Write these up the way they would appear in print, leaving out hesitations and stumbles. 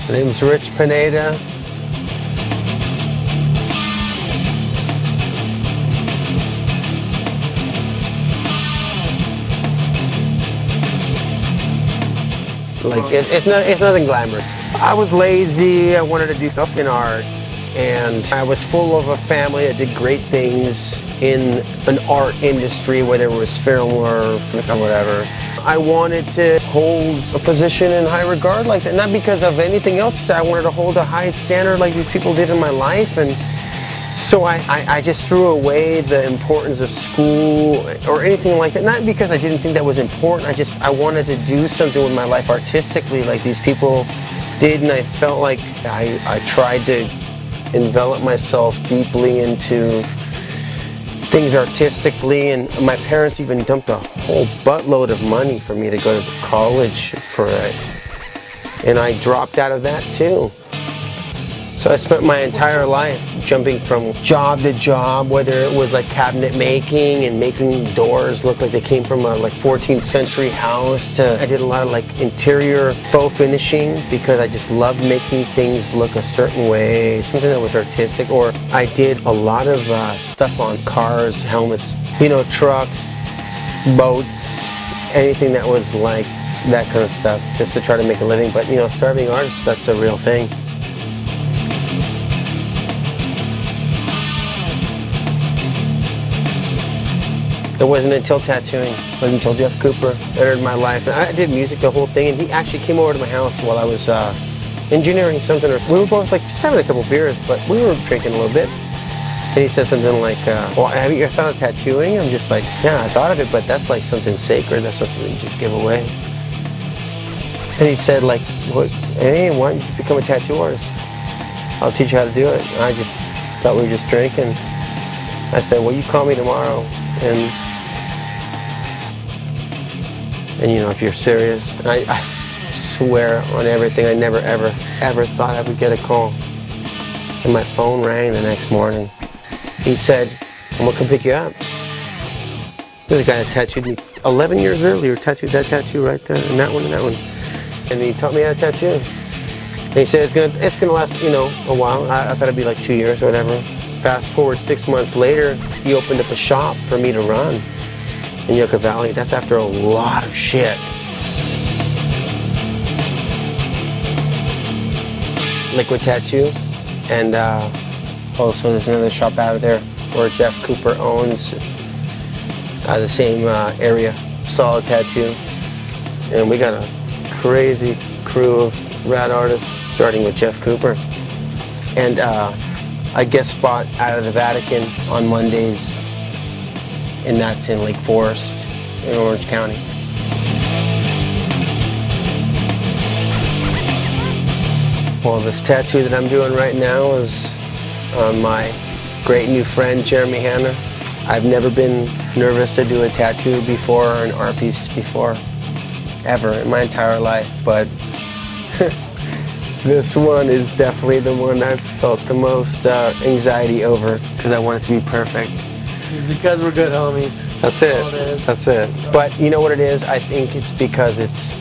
My name's Rich Pineda. Like, it's nothing glamorous. I was lazy, I wanted to do stuff in art, and I was full of a family that did great things in an art industry, whether it was film or whatever. I wanted to hold a position in high regard like that, not because of anything else. I wanted to hold a high standard like these people did in my life, and so I just threw away the importance of school or anything like that. Not because I didn't think that was important. I wanted to do something with my life artistically like these people did, and I felt like I tried to envelop myself deeply into things artistically, and my parents even dumped a whole buttload of money for me to go to college for it, and I dropped out of that too. So I spent my entire life jumping from job to job, whether it was like cabinet making and making doors look like they came from a 14th century house, to I did a lot of like interior faux finishing because I just loved making things look a certain way, something that was artistic. Or I did a lot of stuff on cars, helmets, trucks, boats, anything that was like that kind of stuff, just to try to make a living. But starving artists, that's a real thing. It wasn't until tattooing, it wasn't until Jeff Cooper entered my life. And I did music the whole thing, and he actually came over to my house while I was engineering something. We were both like just having a couple beers, but we were drinking a little bit. And he said something like, well, have you ever thought of tattooing? I'm just like, yeah, I thought of it, but that's like something sacred. That's not something you just give away. And he said like, hey, why don't you become a tattoo artist? I'll teach you how to do it. And I just thought we were just drinking. I said, well, you call me tomorrow, and if you're serious. And I swear on everything, I never, ever, ever thought I would get a call. And my phone rang the next morning. He said, I'm gonna come pick you up. There's a guy that tattooed me 11 years earlier, tattooed that tattoo right there, and that one, and that one. And he taught me how to tattoo. And he said, it's gonna last, a while. I thought it'd be like 2 years or whatever. Fast forward 6 months later, he opened up a shop for me to run in Yucca Valley. That's after a lot of shit. Liquid Tattoo. And also there's another shop out of there where Jeff Cooper owns the same area, Solid Tattoo. And we got a crazy crew of rad artists, starting with Jeff Cooper. And I guest spot out of the Vatican on Mondays, and that's in Lake Forest in Orange County. Well, this tattoo that I'm doing right now is on my great new friend, Jeremy Hanna. I've never been nervous to do a tattoo before, or an art piece before, ever in my entire life, but this one is definitely the one I've felt the most anxiety over, because I want it to be perfect. It's because we're good homies. That's it. That's it. But you know what it is? I think it's because it's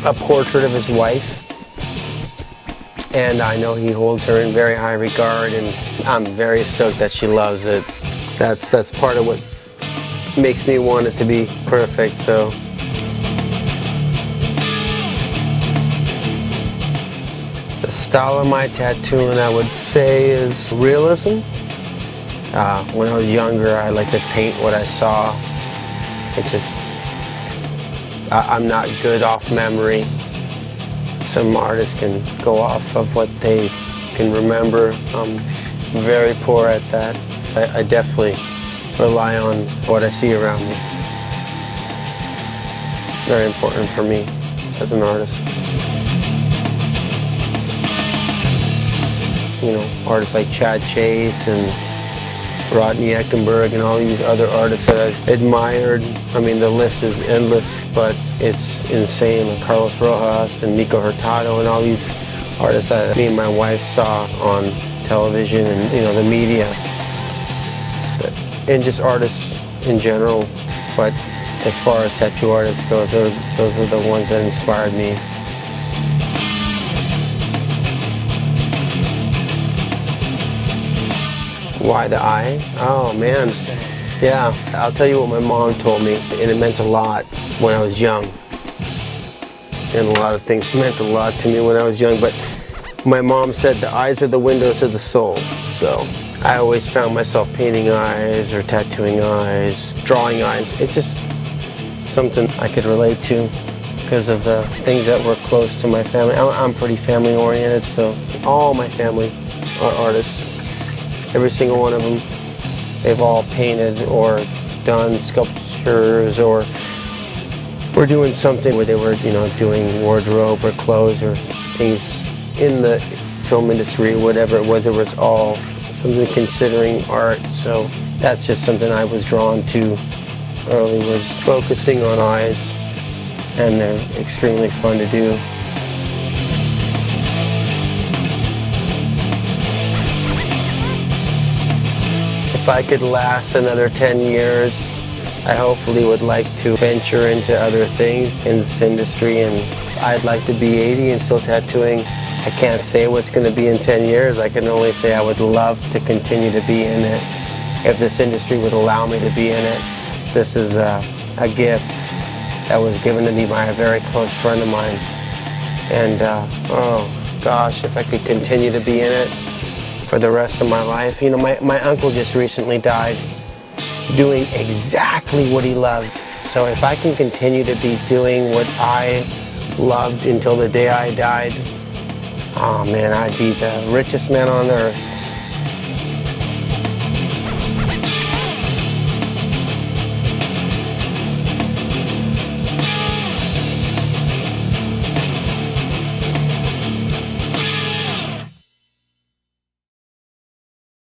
a portrait of his wife. And I know he holds her in very high regard, and I'm very stoked that she loves it. That's part of what makes me want it to be perfect, so. The style of my tattooing, I would say, is realism. When I was younger, I liked to paint what I saw. I'm not good off memory. Some artists can go off of what they can remember. I'm very poor at that. I definitely rely on what I see around me. Very important for me as an artist. Artists like Chad Chase and Rodney Eckenberg and all these other artists that I've admired. I mean, the list is endless, but it's insane. Like Carlos Rojas and Nico Hurtado and all these artists that me and my wife saw on television and, the media. And just artists in general. But as far as tattoo artists go, those are the ones that inspired me. Why the eye? Oh man. Yeah, I'll tell you what my mom told me, and it meant a lot when I was young. And a lot of things meant a lot to me when I was young, but my mom said the eyes are the windows to the soul. So I always found myself painting eyes or tattooing eyes, drawing eyes. It's just something I could relate to because of the things that were close to my family. I'm pretty family oriented, so all my family are artists. Every single one of them. They've all painted or done sculptures or were doing something where they were, doing wardrobe or clothes or things in the film industry, whatever it was all something considering art. So that's just something I was drawn to early, was focusing on eyes, and they're extremely fun to do. If I could last another 10 years, I hopefully would like to venture into other things in this industry, and I'd like to be 80 and still tattooing. I can't say what's going to be in 10 years. I can only say I would love to continue to be in it if this industry would allow me to be in it. This is a gift that was given to me by a very close friend of mine. And oh gosh, if I could continue to be in it for the rest of my life. My uncle just recently died doing exactly what he loved. So if I can continue to be doing what I loved until the day I died, oh man, I'd be the richest man on earth.